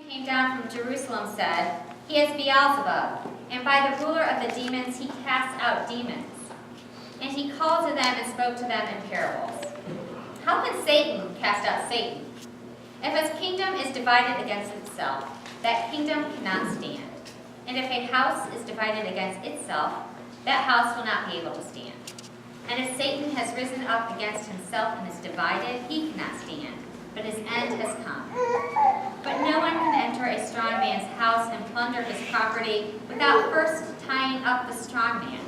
came down from Jerusalem said, "He has Beelzebub, and by the ruler of the demons he casts out demons." And he called to them and spoke to them in parables. How can Satan cast out Satan? If his kingdom is divided against itself, that kingdom cannot stand. And if a house is divided against itself, that house will not be able to stand. And if Satan has risen up against himself and is divided, he cannot stand, but his end has come. But no one can enter a strong man's house and plunder his property without first tying up the strong man.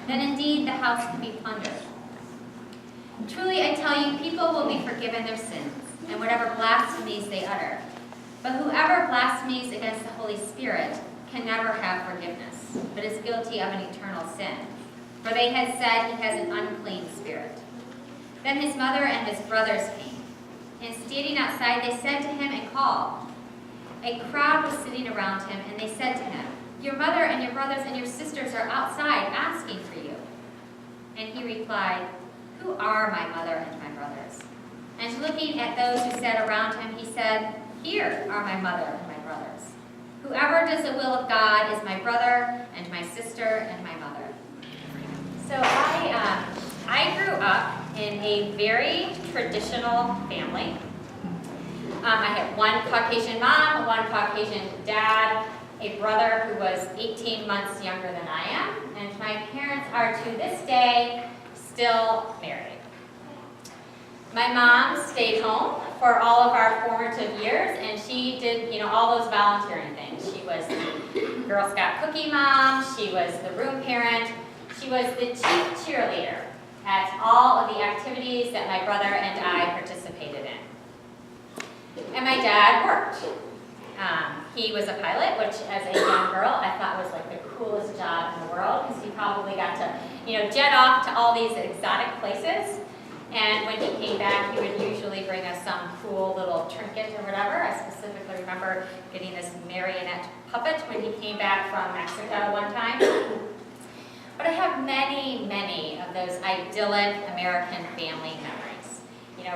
Then indeed the house can be plundered. Truly I tell you, people will be forgiven their sins, and whatever blasphemies they utter. But whoever blasphemes against the Holy Spirit can never have forgiveness, but is guilty of an eternal sin. For they had said he has an unclean spirit. Then his mother and his brothers came, and standing outside they said to him and called. A crowd was sitting around him, and they said to him, "Your mother and your brothers and your sisters are outside asking for you." And he replied, "Who are my mother and my brothers?" And looking at those who sat around him, he said, "Here are my mother and my brothers. Whoever does the will of God is my brother and my sister and my mother." So I grew up in a very traditional family. I had one Caucasian mom, one Caucasian dad, a brother who was 18 months younger than I am, and my parents are to this day still married. My mom stayed home for all of our formative years, and she did, all those volunteering things. She was the Girl Scout cookie mom, she was the room parent, she was the chief cheerleader at all of the activities that my brother and I participated in. And my dad worked. He was a pilot, which as a young girl I thought was like the coolest job in the world, because he probably got to, jet off to all these exotic places. And when he came back, he would usually bring us some cool little trinket or whatever. I specifically remember getting this marionette puppet when he came back from Mexico one time. But I have many, many of those idyllic American family memories.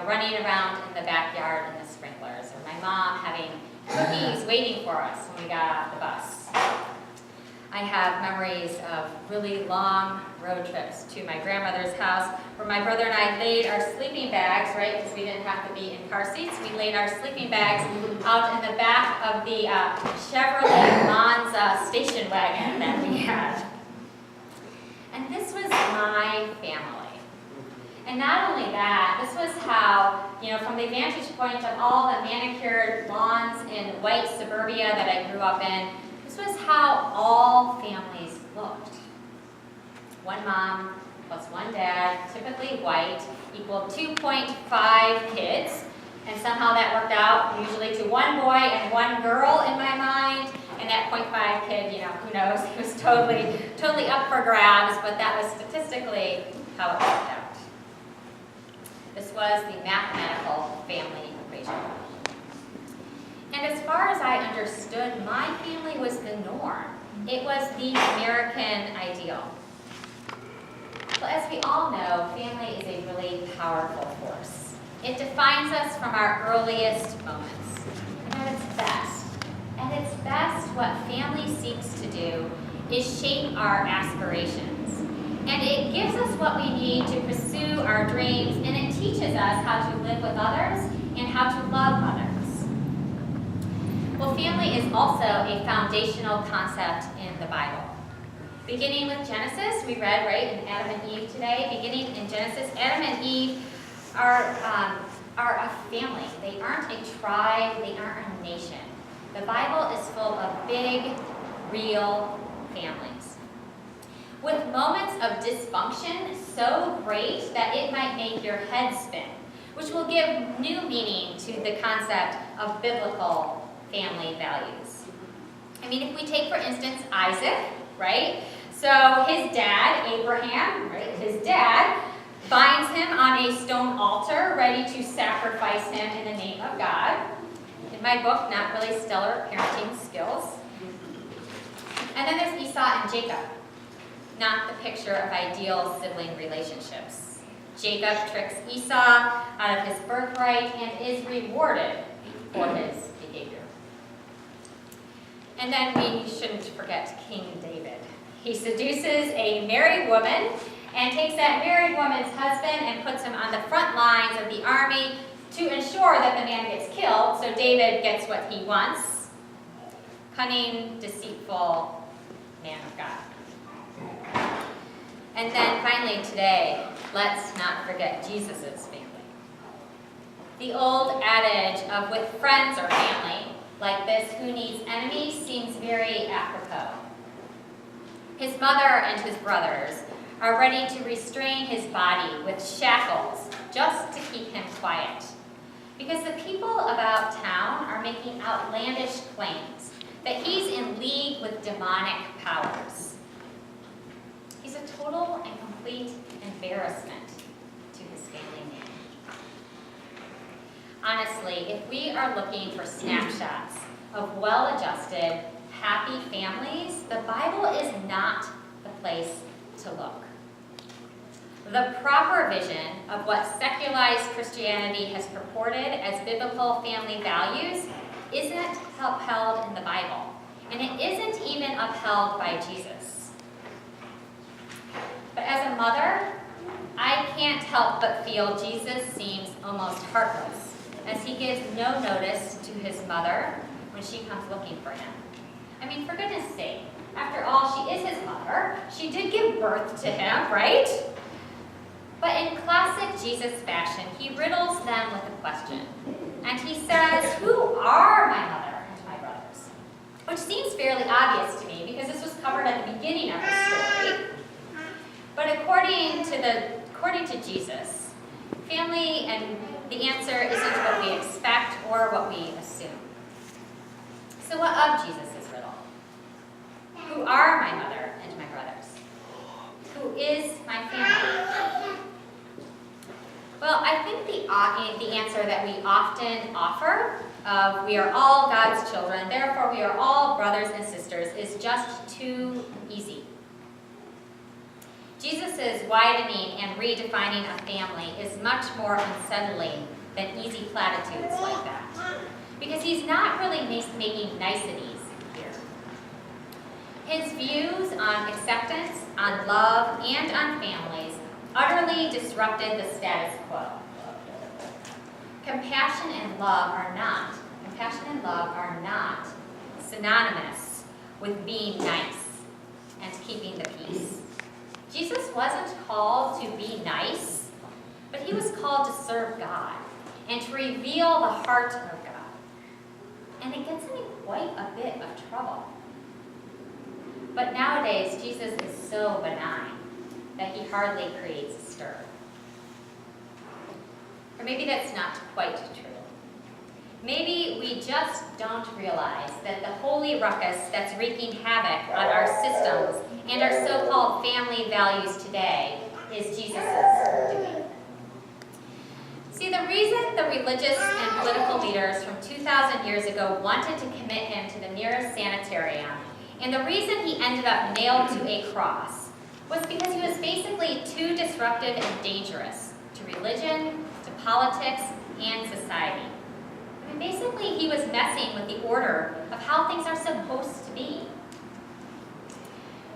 Running around in the backyard in the sprinklers, or my mom having cookies waiting for us when we got off the bus. I have memories of really long road trips to my grandmother's house where my brother and I laid our sleeping bags, right, because we didn't have to be in car seats. We laid our sleeping bags out in the back of the Chevrolet Monza station wagon that we had. And this was my family. And not only that, this was how, from the vantage point of all the manicured lawns in white suburbia that I grew up in, this was how all families looked. One mom plus one dad, typically white, equaled 2.5 kids. And somehow that worked out usually to one boy and one girl in my mind. And that 0.5 kid, who knows, he was totally up for grabs, but that was statistically how it worked out. This was the mathematical family equation. And as far as I understood, my family was the norm. It was the American ideal. Well, as we all know, family is a really powerful force. It defines us from our earliest moments, and at its best. At its best, what family seeks to do is shape our aspirations. And it gives us what we need to pursue our dreams, and it teaches us how to live with others and how to love others. Well, family is also a foundational concept in the Bible. Beginning with Genesis, we read, right, in Adam and Eve today. Beginning in Genesis, Adam and Eve are a family. They aren't a tribe, they aren't a nation. The Bible is full of big, real families. With moments of dysfunction so great that it might make your head spin, which will give new meaning to the concept of biblical family values. I mean, if we take, for instance, Isaac, right? So his dad, Abraham, right? His dad binds him on a stone altar, ready to sacrifice him in the name of God. In my book, not really stellar parenting skills. And then there's Esau and Jacob. Not the picture of ideal sibling relationships. Jacob tricks Esau out of his birthright and is rewarded for his behavior. And then we shouldn't forget King David. He seduces a married woman and takes that married woman's husband and puts him on the front lines of the army to ensure that the man gets killed, so David gets what he wants. Cunning, deceitful man of God. And then finally today, let's not forget Jesus' family. The old adage of with friends or family like this, who needs enemies, seems very apropos. His mother and his brothers are ready to restrain his body with shackles just to keep him quiet. Because the people about town are making outlandish claims that he's in league with demonic powers. He's a total and complete embarrassment to his family name. Honestly, if we are looking for snapshots of well-adjusted, happy families, the Bible is not the place to look. The proper vision of what secularized Christianity has purported as biblical family values isn't upheld in the Bible, and it isn't even upheld by Jesus. But as a mother, I can't help but feel Jesus seems almost heartless, as he gives no notice to his mother when she comes looking for him. I mean, for goodness sake, after all, she is his mother. She did give birth to him, right? But in classic Jesus fashion, he riddles them with a question. And he says, who are my mother and my brothers? Which seems fairly obvious to me because this was covered at the beginning of the story. But according to Jesus, family and the answer isn't what we expect or what we assume. So what of Jesus' riddle? Who are my mother and my brothers? Who is my family? Well, I think the answer that we often offer of we are all God's children, therefore we are all brothers and sisters, is just too easy. Jesus' widening and redefining a family is much more unsettling than easy platitudes like that. Because he's not really making niceties here. His views on acceptance, on love, and on families utterly disrupted the status quo. Compassion and love are not synonymous with being nice and keeping the peace. Jesus wasn't called to be nice, but he was called to serve God and to reveal the heart of God. And it gets him in quite a bit of trouble. But nowadays, Jesus is so benign that he hardly creates a stir. Or maybe that's not quite true. Maybe we just don't realize that the holy ruckus that's wreaking havoc on our systems and our so-called family values today is Jesus' doing. See, the reason the religious and political leaders from 2,000 years ago wanted to commit him to the nearest sanitarium, and the reason he ended up nailed to a cross, was because he was basically too disruptive and dangerous to religion, to politics, and society. I mean, basically, he was messing with the order of how things are supposed to be.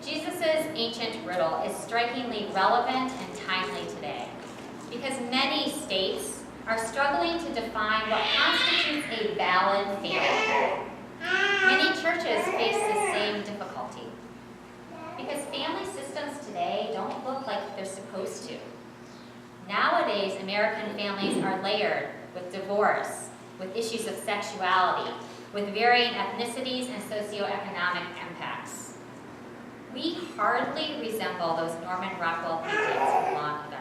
Jesus' ancient riddle is strikingly relevant and timely today, because many states are struggling to define what constitutes a valid family. Many churches face the same difficulty, because family systems today don't look like they're supposed to. Nowadays, American families are layered with divorce, with issues of sexuality, with varying ethnicities and socioeconomic impacts. We hardly resemble those Norman Rockwell patriots from long ago.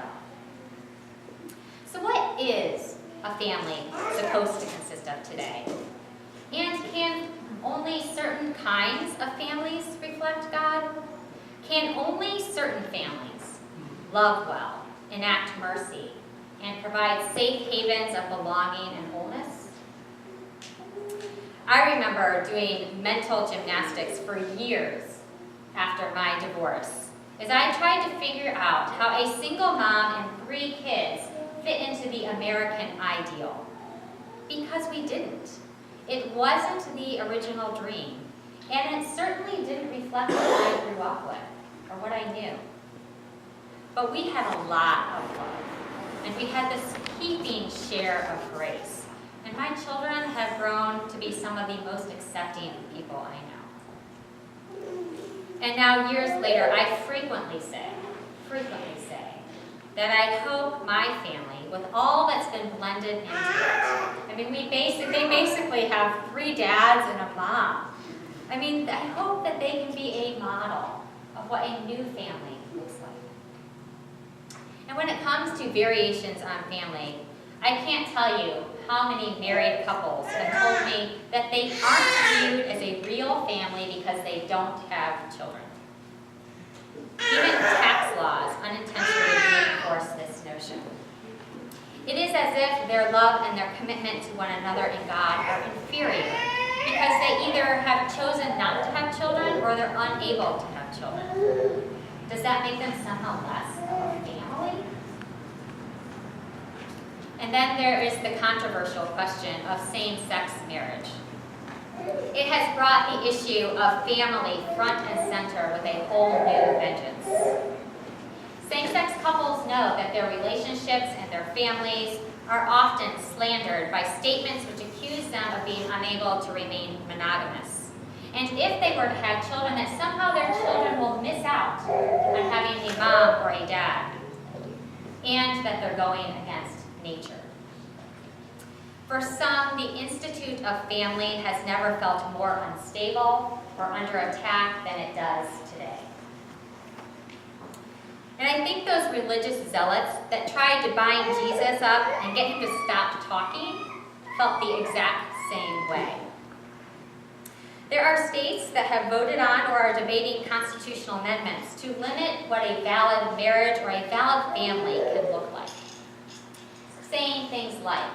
So what is a family supposed to consist of today? And can only certain kinds of families reflect God? Can only certain families love well, enact mercy, and provide safe havens of belonging and wholeness? I remember doing mental gymnastics for years after my divorce, as I tried to figure out how a single mom and 3 kids fit into the American ideal. Because we didn't. It wasn't the original dream. And it certainly didn't reflect what I grew up with or what I knew. But we had a lot of love, and we had this heaping share of grace. And my children have grown to be some of the most accepting people I know. And now, years later, I frequently say, that I hope my family, with all that's been blended into it, I mean, they basically have 3 dads and a mom. I mean, I hope that they can be a model of what a new family looks like. And when it comes to variations on family, I can't tell you how many married couples have told me that they aren't viewed as a real family because they don't have children. Even tax laws unintentionally reinforce this notion. It is as if their love and their commitment to one another in God are inferior because they either have chosen not to have children or they're unable to have children. Does that make them somehow less of a family? And then there is the controversial question of same-sex marriage. It has brought the issue of family front and center with a whole new vengeance. Same-sex couples know that their relationships and their families are often slandered by statements which accuse them of being unable to remain monogamous. And if they were to have children, that somehow their children will miss out on having a mom or a dad, and that they're going against nature. For some, the institute of family has never felt more unstable or under attack than it does today. And I think those religious zealots that tried to bind Jesus up and get him to stop talking felt the exact same way. There are states that have voted on or are debating constitutional amendments to limit what a valid marriage or a valid family can look like. Saying things like,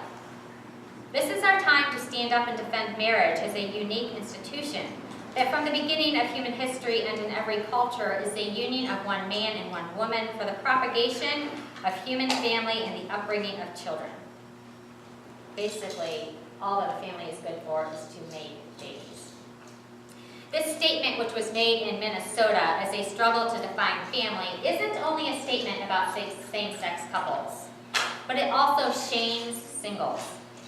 "This is our time to stand up and defend marriage as a unique institution that from the beginning of human history and in every culture is a union of one man and one woman for the propagation of human family and the upbringing of children." Basically, all that a family is good for is to make babies. This statement, which was made in Minnesota as a struggle to define family, isn't only a statement about same-sex couples, but it also shames singles,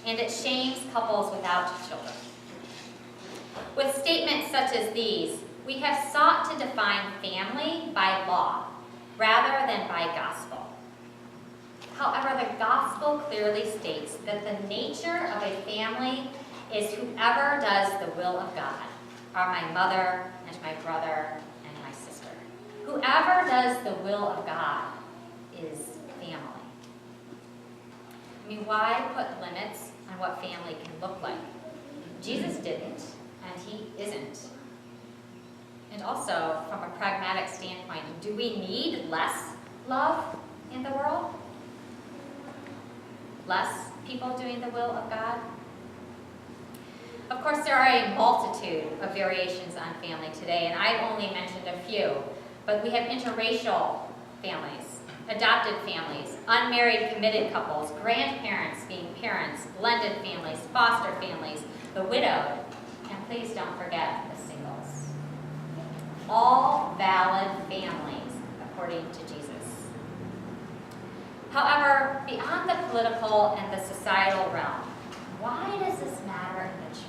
and it shames couples without children. With statements such as these, we have sought to define family by law rather than by gospel. However, the gospel clearly states that the nature of a family is whoever does the will of God, are my mother and my brother and my sister. Whoever does the will of God is family. I mean, why put limits on what family can look like? Jesus didn't, and he isn't. And also, from a pragmatic standpoint, do we need less love in the world? Less people doing the will of God? Of course, there are a multitude of variations on family today, and I've only mentioned a few, but we have interracial families, adopted families, unmarried committed couples, grandparents being parents, blended families, foster families, the widowed, and please don't forget the singles. All valid families according to Jesus. However, beyond the political and the societal realm, why does this matter in the church?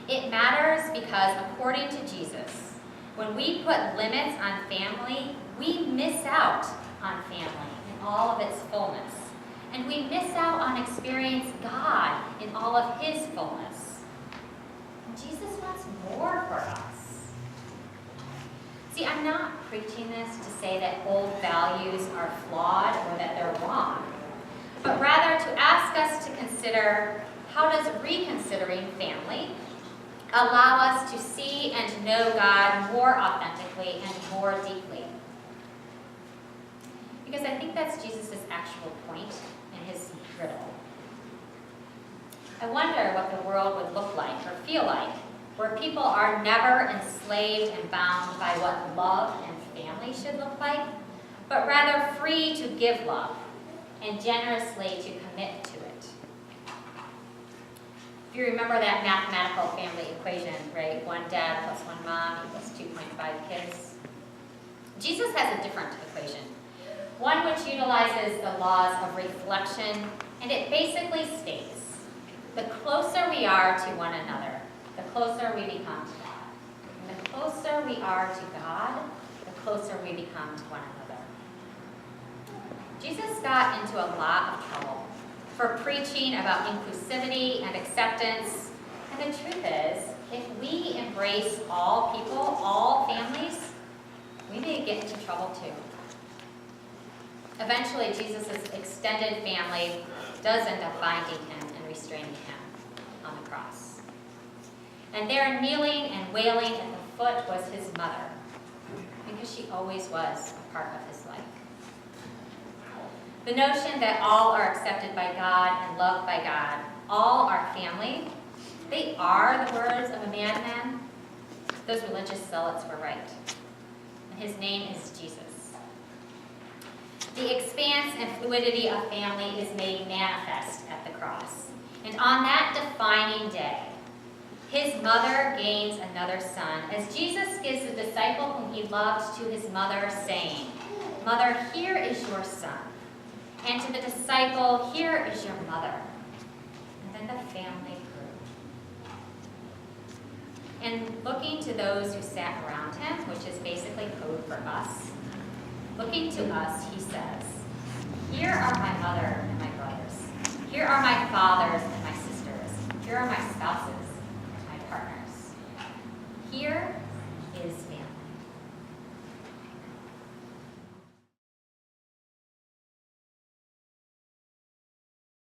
It matters because according to Jesus, when we put limits on family, we miss out on family in all of its fullness. And we miss out on experiencing God in all of his fullness. And Jesus wants more for us. See, I'm not preaching this to say that old values are flawed or that they're wrong, but rather to ask us to consider how does reconsidering family allow us to see and know God more authentically and more deeply. Because I think that's Jesus' actual point in his riddle. I wonder what the world would look like or feel like where people are never enslaved and bound by what love and family should look like, but rather free to give love and generously to commit to it. You remember that mathematical family equation, right? 1 dad plus 1 mom equals 2.5 kids. Jesus has a different equation, one which utilizes the laws of reflection, and it basically states, the closer we are to one another, the closer we become to God. And the closer we are to God, the closer we become to one another. Jesus got into a lot of trouble for preaching about inclusivity and acceptance. And the truth is, if we embrace all people, all families, we may get into trouble too. Eventually, Jesus' extended family does end up finding him and restraining him on the cross. And there, kneeling and wailing at the foot, was his mother, because she always was a part of his life. The notion that all are accepted by God and loved by God, all are family, they are the words of a madman. Those religious zealots were right. And his name is Jesus. The expanse and fluidity of family is made manifest at the cross. And on that defining day, his mother gains another son, as Jesus gives the disciple whom he loved to his mother, saying, "Mother, here is your son." And to the disciple, "Here is your mother." And then the family grew. And looking to those who sat around him, which is basically code for us, looking to us, he says, "Here are my mother and my brothers. Here are my fathers and my sisters. Here are my spouses and my partners. Here